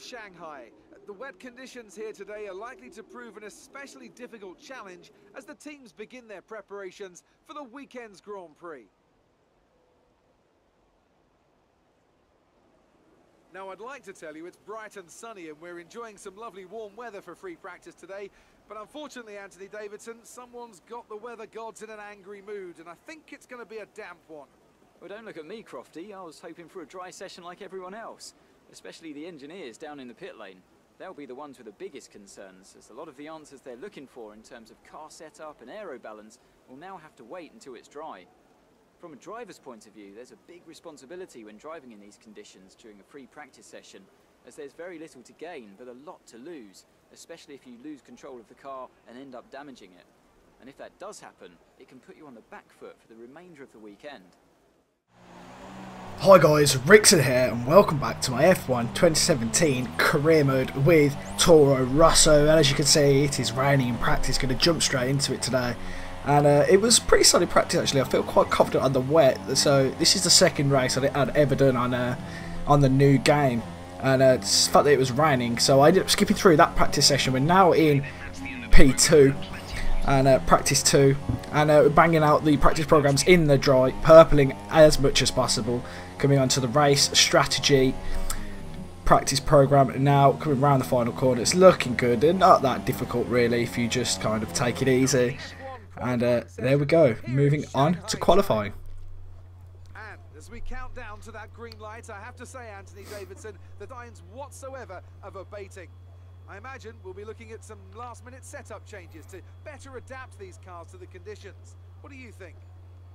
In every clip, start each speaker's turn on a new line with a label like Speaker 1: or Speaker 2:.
Speaker 1: Shanghai. The wet conditions here today are likely to prove an especially difficult challenge as the teams begin their preparations for the weekend's Grand Prix. Now, I'd like to tell you it's bright and sunny and we're enjoying some lovely warm weather for free practice today, but unfortunately, Anthony Davidson, someone's got the weather gods in an angry mood, and I think it's going to be a damp one.
Speaker 2: Well, don't look at me, Crofty. I was hoping for a dry session like everyone else, especially the engineers down in the pit lane. They'll be the ones with the biggest concerns, as a lot of the answers they're looking for in terms of car setup and aero balance will now have to wait until it's dry. From a driver's point of view, there's a big responsibility when driving in these conditions during a free practice session, as there's very little to gain but a lot to lose, especially if you lose control of the car and end up damaging it. And if that does happen, it can put you on the back foot for the remainder of the weekend.
Speaker 3: Hi guys, Rixon here and welcome back to my F1 2017 career mode with Toro Rosso. And as you can see, it is raining in practice, going to jump straight into it today. And it was pretty solid practice actually. I feel quite confident on the wet. So this is the second race I'd ever done on the new game. And it's the fact that it was raining, so I ended up skipping through that practice session. We're now in P2 and practice 2, and we're banging out the practice programs in the dry, purpling as much as possible. Coming on to the race strategy practice program now, coming around the final corner. It's looking good and not that difficult really if you just kind of take it easy. And there we go, moving on to qualifying.
Speaker 1: And as we count down to that green light, I have to say, Anthony Davidson, the signs whatsoever of abating. I imagine we'll be looking at some last-minute setup changes to better adapt these cars to the conditions. What do you think?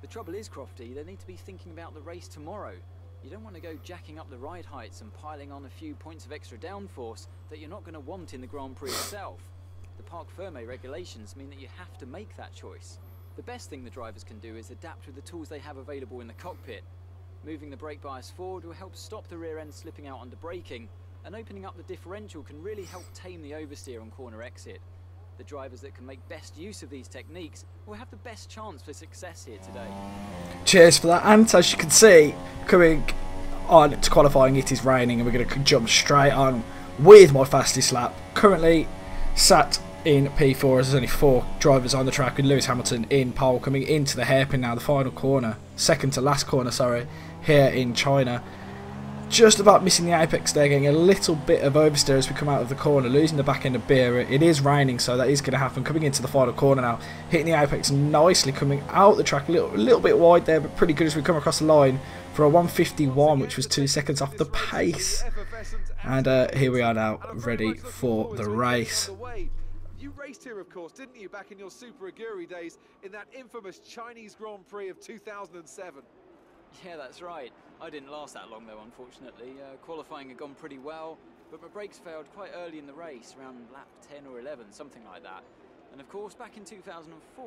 Speaker 2: The trouble is, Crofty, they need to be thinking about the race tomorrow. You don't want to go jacking up the ride heights and piling on a few points of extra downforce that you're not going to want in the Grand Prix itself. The Parc Ferme regulations mean that you have to make that choice. The best thing the drivers can do is adapt with the tools they have available in the cockpit. Moving the brake bias forward will help stop the rear end slipping out under braking, and opening up the differential can really help tame the oversteer on corner exit. The drivers that can make best use of these techniques will have the best chance for success here today.
Speaker 3: Cheers for that. And as you can see, coming on to qualifying, it is raining and we're going to jump straight on with my fastest lap. Currently sat in P4 as there's only 4 drivers on the track, with Lewis Hamilton in pole, coming into the hairpin now, the final corner, second to last corner, sorry, here in China. Just about missing the apex there, getting a little bit of oversteer as we come out of the corner, losing the back end of beer. It is raining, so that is going to happen. Coming into the final corner now, hitting the apex nicely, coming out the track, a little bit wide there, but pretty good as we come across the line for a 151, which was 2 seconds off the pace. And here we are now, ready for the race.
Speaker 1: You raced here, of course, didn't you, back in your Super Aguri days in that infamous Chinese Grand Prix of 2007?
Speaker 2: Yeah, that's right. I didn't last that long though, unfortunately. Qualifying had gone pretty well, but my brakes failed quite early in the race, around lap 10 or 11, something like that. And of course, back in 2004,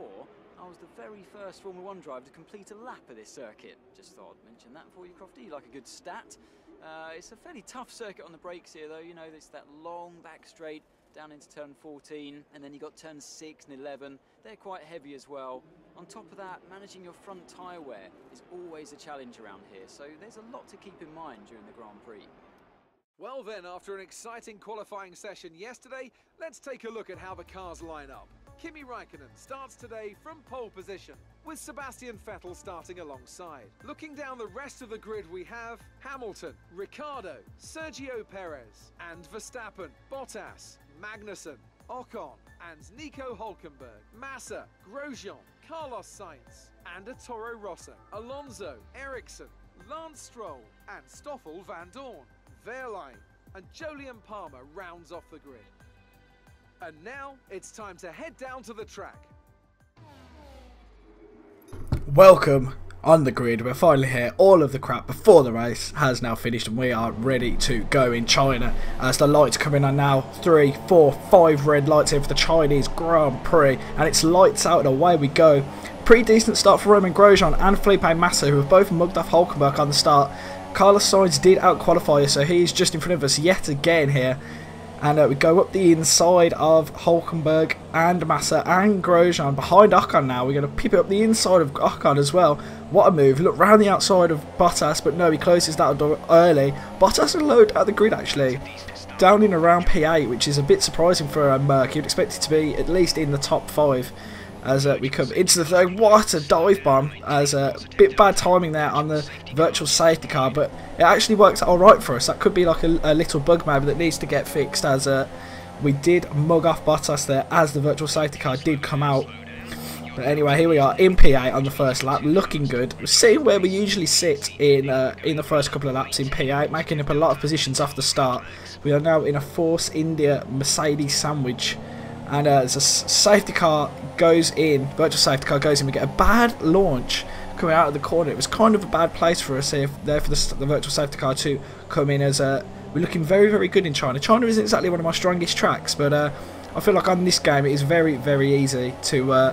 Speaker 2: I was the very first Formula 1 driver to complete a lap of this circuit. Just thought I'd mention that for you, Crofty. You like a good stat? It's a fairly tough circuit on the brakes here, though. You know, it's that long back straight down into turn 14, and then you got turn 6 and 11. They're quite heavy as well. On top of that, managing your front tyre wear is always a challenge around here, so there's a lot to keep in mind during the Grand Prix.
Speaker 1: Well then, after an exciting qualifying session yesterday, let's take a look at how the cars line up. Kimi Räikkönen starts today from pole position, with Sebastian Vettel starting alongside. Looking down the rest of the grid, we have Hamilton, Ricciardo, Sergio Perez, and Verstappen, Bottas, Magnussen, Ocon, and Nico Hülkenberg, Massa, Grosjean, Carlos Sainz, and a Toro Rosso, Alonso, Rixon, Lance Stroll, and Stoffel van Dorn. Wehrlein and Jolyon Palmer rounds off the grid. And now it's time to head down to the track.
Speaker 3: Welcome on the grid. We're finally here. All of the crap before the race has now finished and we are ready to go in China as the lights coming on now. 3, 4, 5 red lights here for the Chinese Grand Prix, and it's lights out and away we go. Pretty decent start for Romain Grosjean and Felipe Massa, who have both mugged off Hülkenberg on the start. Carlos Sainz did out-qualify us, so he's just in front of us yet again here. And we go up the inside of Hulkenberg and Massa and Grosjean behind Ocon now. We're going to pip it up the inside of Ocon as well. What a move. Look round the outside of Bottas, but no, he closes that door early. Bottas will load out the grid actually, down in around P8, which is a bit surprising for a Merc. You'd expect it to be at least in the top 5 as we come into the third. What a dive bomb, as a bit bad timing there on the virtual safety car, but it actually works out alright for us. That could be like a little bug maybe that needs to get fixed, as we did mug off Bottas there as the virtual safety car did come out. But anyway, here we are in P8 on the first lap, looking good. We're sitting where we usually sit in the first couple of laps in P8, making up a lot of positions off the start. We are now in a Force India Mercedes sandwich. And as a safety car goes in, virtual safety car goes in, we get a bad launch coming out of the corner. It was kind of a bad place for us here, there for the virtual safety car to come in, as we're looking very, very good in China. China isn't exactly one of my strongest tracks, but I feel like on this game it is very, very easy to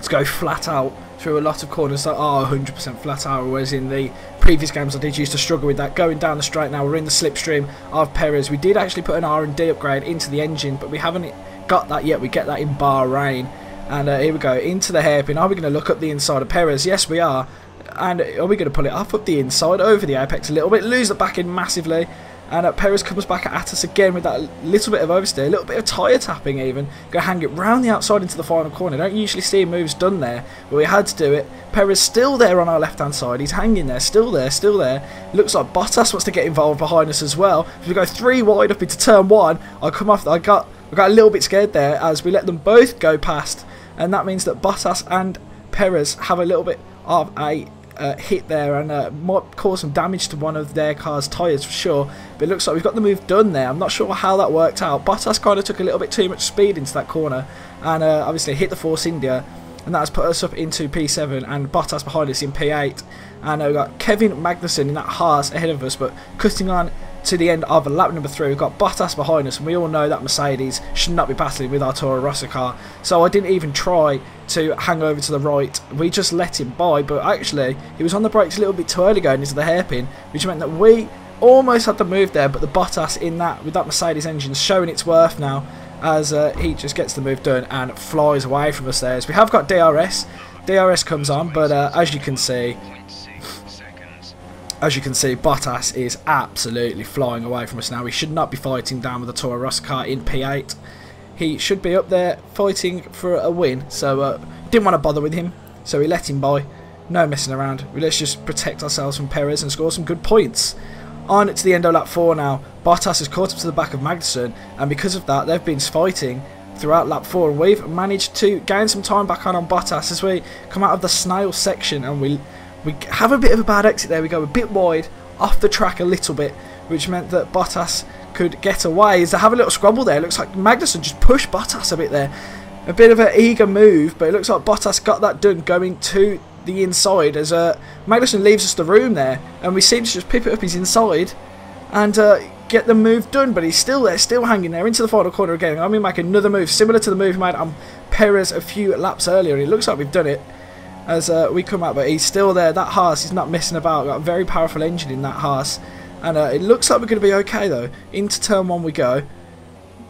Speaker 3: go flat out through a lot of corners that are 100% flat out, whereas in the previous games I did used to struggle with that. Going down the straight now, we're in the slipstream of Perez. We did actually put an R&D upgrade into the engine, but we haven't got that yet. We get that in Bahrain. And here we go into the hairpin. Are we going to look up the inside of Perez? Yes, we are. And are we going to pull it off up the inside over the apex a little bit, lose the back end massively, and Perez comes back at us again with that little bit of oversteer, a little bit of tyre tapping even. Go hang it round the outside into the final corner. Don't usually see moves done there, but we had to do it. Perez still there on our left hand side. He's hanging there, still there, still there. Looks like Bottas wants to get involved behind us as well. If we go 3 wide up into turn 1, I come off. I got a little bit scared there as we let them both go past, and that means that Bottas and Perez have a little bit of a hit there, and might cause some damage to one of their car's tyres for sure. But it looks like we've got the move done there. I'm not sure how that worked out. Bottas kind of took a little bit too much speed into that corner, and obviously hit the Force India, and that has put us up into P7 and Bottas behind us in P8. And we've got Kevin Magnussen in that Haas ahead of us, but cutting on to the end of lap number 3, we've got Bottas behind us, and we all know that Mercedes should not be battling with our Toro Rosso car, so I didn't even try to hang over to the right. We just let him by, but actually he was on the brakes a little bit too early going into the hairpin, which meant that we almost had the move there, but the Bottas in that, with that Mercedes engine showing its worth now, as he just gets the move done and flies away from us there. As we have got DRS comes on, but as you can see, Bottas is absolutely flying away from us now. He should not be fighting down with the Toro Rosso car in P8. He should be up there fighting for a win. So didn't want to bother with him, so we let him by. No messing around. Let's just protect ourselves from Perez and score some good points. On to the end of lap 4 now. Bottas has caught up to the back of Magnussen, and because of that they've been fighting throughout lap 4, and we've managed to gain some time back on Bottas as we come out of the snail section, and we have a bit of a bad exit there. We go a bit wide off the track a little bit, which meant that Bottas could get away. As they have a little squabble there, it looks like Magnussen just pushed Bottas a bit there. A bit of an eager move, but it looks like Bottas got that done going to the inside, as Magnussen leaves us the room there, and we seem to just pip it up his inside and get the move done, but he's still there, still hanging there into the final corner again. I'm going to make another move similar to the move he made on Perez a few laps earlier, and it looks like we've done it as we come out, but he's still there. That Haas is not messing about. Got a very powerful engine in that Haas, and it looks like we're going to be okay though. Into turn 1 we go.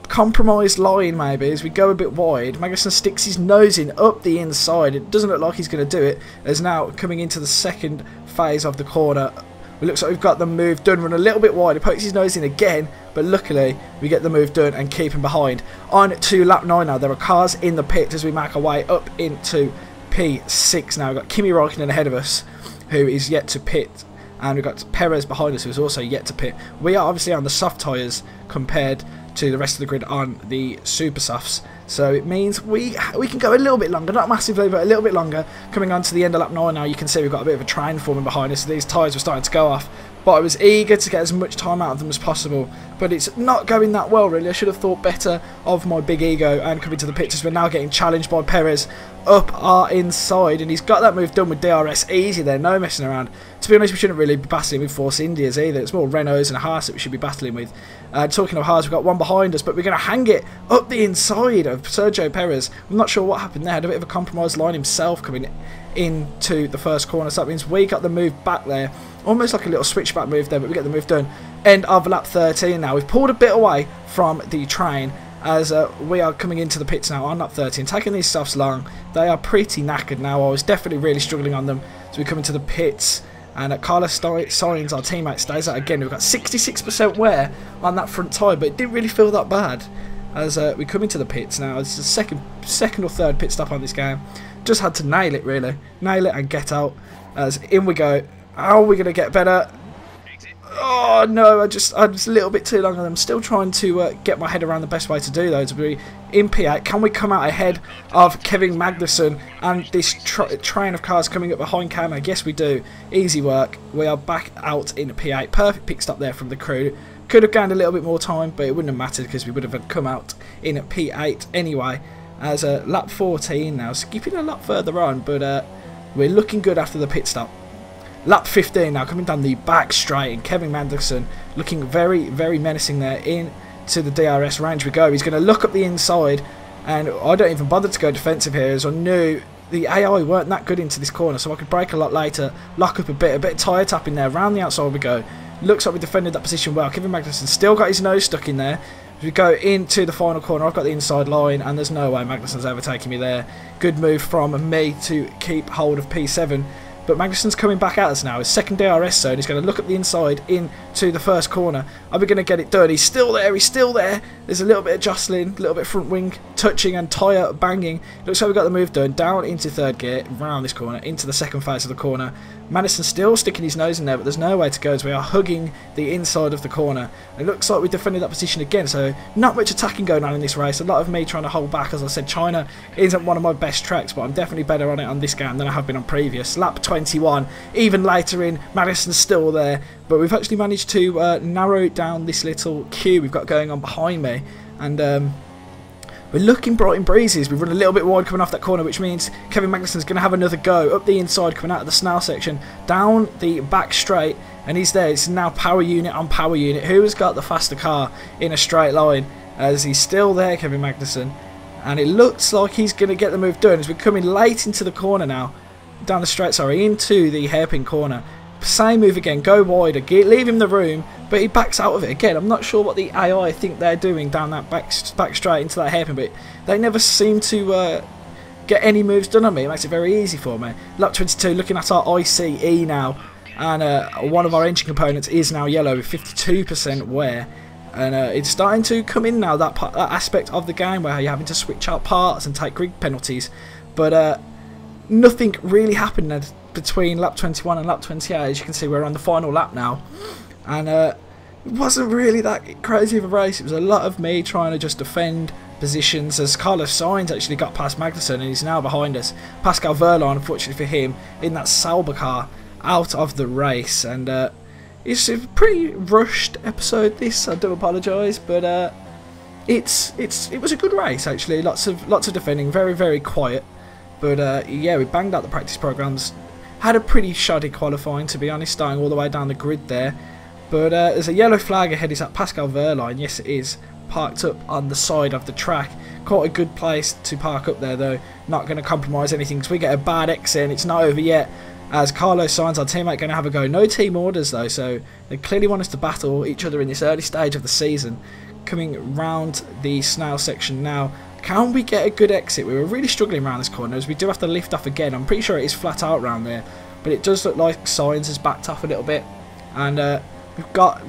Speaker 3: Compromised line maybe as we go a bit wide. Magnussen sticks his nose in up the inside. It doesn't look like he's going to do it, as now coming into the second phase of the corner, it looks like we've got the move done. Run a little bit wide. He pokes his nose in again, but luckily we get the move done and keep him behind. On to lap 9 now. There are cars in the pit as we make our way up into P6 now. We've got Kimi Räikkönen ahead of us, who is yet to pit, and we've got Perez behind us, who is also yet to pit. We are obviously on the soft tyres compared to the rest of the grid on the super softs, so it means we can go a little bit longer, not massively, but a little bit longer. Coming on to the end of lap 9 now, you can see we've got a bit of a train forming behind us, so these tyres were starting to go off, but I was eager to get as much time out of them as possible, but it's not going that well really. I should have thought better of my big ego and coming to the pits. We're now getting challenged by Perez up our inside, and he's got that move done with DRS easy there, no messing around. To be honest, we shouldn't really be battling with Force Indias either. It's more Renaults and Haas that we should be battling with. Talking of Haas, we've got one behind us, but we're going to hang it up the inside of Sergio Perez. I'm not sure what happened there. Had a bit of a compromised line himself coming into the first corner, so that means we got the move back there. Almost like a little switchback move there, but we get the move done. end of lap 13 now. We've pulled a bit away from the train as we are coming into the pits now on lap 13. Taking these softs long. They are pretty knackered now. I was definitely really struggling on them as we come into the pits. And Carlos Sainz, our teammate, stays out again. We've got 66% wear on that front tyre, but it didn't really feel that bad as we come into the pits now. It's the second or third pit stop on this game. Just had to nail it, really. Nail it and get out. As in we go. How are we going to get better? Oh no, I was a little bit too long, and I'm still trying to get my head around the best way to do those. To be in P8, can we come out ahead of Kevin Magnussen and this train of cars coming up behind Camo? Yes, we do. Easy work. We are back out in P8. Perfect pit stop there from the crew. Could have gained a little bit more time, but it wouldn't have mattered because we would have come out in P8 anyway. As lap 14 now, skipping a lot further on, but we're looking good after the pit stop. Lap 15 now, coming down the back straight, and Kevin Magnussen looking very, very menacing there into the DRS range we go. He's going to look up the inside, and I don't even bother to go defensive here as I knew the AI weren't that good into this corner, so I could brake a lot later, lock up a bit of tyre tapping there, round the outside we go. Looks like we defended that position well. Kevin Magnussen still got his nose stuck in there. As we go into the final corner, I've got the inside line, and there's no way Magnussen's overtaking me there. Good move from me to keep hold of P7. But Magnussen's coming back at us now. His second DRS zone. He's going to look up the inside into the first corner. Are we going to get it done? He's still there. He's still there. There's a little bit of jostling, a little bit of front wing touching and tyre banging. Looks like we got the move done. Down into third gear, round this corner, into the second phase of the corner. Madison still sticking his nose in there, but there's no way to go as we are hugging the inside of the corner. It looks like we defended that position again, so not much attacking going on in this race. A lot of me trying to hold back. As I said, China isn't one of my best tracks, but I'm definitely better on it on this game than I have been on previous. Lap 21, even later in, Madison's still there, but we've actually managed to narrow down this little queue we've got going on behind me, and we're looking bright and breezes. We've run a little bit wide coming off that corner, which means Kevin Magnussen's going to have another go up the inside, coming out of the Snell section, down the back straight, and he's there. It's now power unit on power unit. Who has got the faster car in a straight line? As he's still there, Kevin Magnussen, and it looks like he's going to get the move done as we're coming late into the corner now, down the straight, sorry, into the hairpin corner. Same move again, go wider, leave him the room, but he backs out of it again. I'm not sure what the AI think they're doing down that back straight into that hairpin, but they never seem to get any moves done on me. It makes it very easy for me. Lap 22, looking at our ICE now, and one of our engine components is now yellow with 52% wear. And it's starting to come in now, that aspect of the game where you're having to switch out parts and take grid penalties, but nothing really happened between lap 21 and lap 28. As you can see, we're on the final lap now, and it wasn't really that crazy of a race. It was a lot of me trying to just defend positions as Carlos Sainz actually got past Magnussen, and he's now behind us. Pascal Wehrlein, unfortunately for him, in that Sauber car, out of the race, and it's a pretty rushed episode this, I do apologise, but it was a good race actually. Lots of defending, very, very quiet. But yeah, we banged out the practice programs. Had a pretty shoddy qualifying, to be honest, starting all the way down the grid there. But there's a yellow flag ahead. Is that Pascal Wehrlein? Yes, it is. Parked up on the side of the track. Quite a good place to park up there, though. Not going to compromise anything because we get a bad exit and it's not over yet. As Carlos Sainz, our teammate, going to have a go. No team orders, though, so they clearly want us to battle each other in this early stage of the season. Coming round the Snell section now. Can we get a good exit? We were really struggling around this corner as we do have to lift off again. I'm pretty sure it is flat out around there, but it does look like Sainz has backed off a little bit, and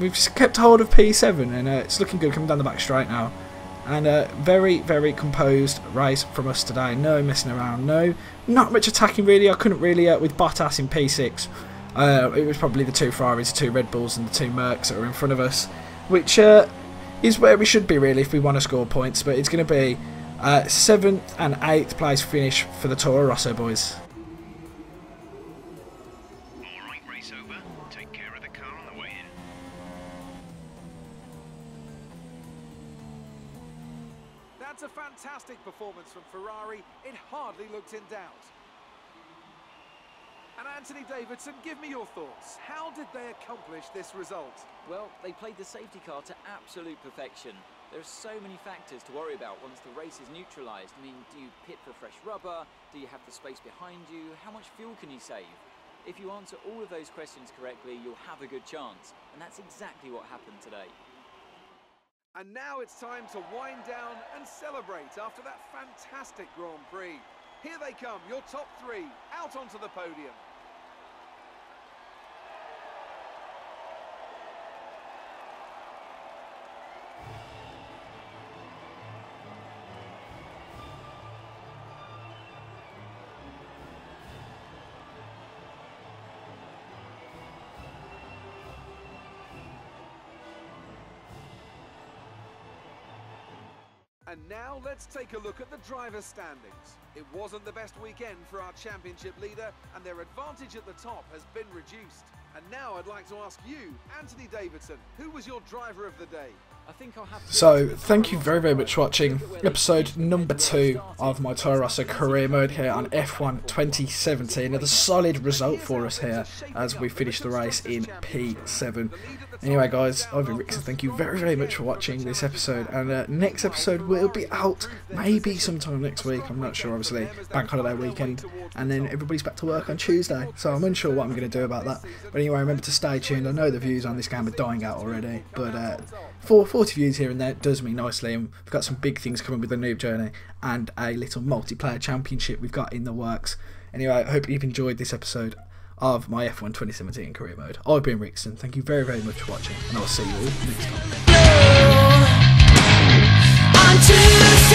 Speaker 3: we've kept hold of P7, and it's looking good coming down the back straight now. And very, very composed race from us today. No messing around. No, not much attacking really. I couldn't really with Bottas in P6. It was probably the two Ferraris, the two Red Bulls, and the two Mercs that are in front of us, which is where we should be really if we want to score points. But it's going to be 7th and 8th place finish for the Toro Rosso boys.
Speaker 4: Alright, race over. Take care of the car on the way in.
Speaker 1: That's a fantastic performance from Ferrari. It hardly looked in doubt. And Anthony Davidson, give me your thoughts. How did they accomplish this result?
Speaker 2: Well, they played the safety car to absolute perfection. There are so many factors to worry about once the race is neutralised. I mean, do you pit for fresh rubber? Do you have the space behind you? How much fuel can you save? If you answer all of those questions correctly, you'll have a good chance. And that's exactly what happened today.
Speaker 1: And now it's time to wind down and celebrate after that fantastic Grand Prix. Here they come, your top three, out onto the podium. And now let's take a look at the drivers' standings. It wasn't the best weekend for our championship leader, and their advantage at the top has been reduced. And now I'd like to ask you, Anthony Davidson, who was your driver of the day?
Speaker 2: I think I'll have to.
Speaker 3: So, thank you very, very much for watching episode number 2 of my Toro Rosso career mode here on F1 2017. Another solid result for us here as we finish the race in P7. Anyway, guys, I've been Rixon. Thank you very, very much for watching this episode. And next episode will be out maybe sometime next week. I'm not sure, obviously. Bank holiday weekend. And then everybody's back to work on Tuesday. So I'm unsure what I'm going to do about that. But anyway, remember to stay tuned. I know the views on this game are dying out already. But 40 views here and there does me nicely. And we've got some big things coming with the noob journey. And a little multiplayer championship we've got in the works. Anyway, I hope you've enjoyed this episode of my F1 2017 career mode. I've been Rixon. Thank you very, very much for watching, and I'll see you all next time.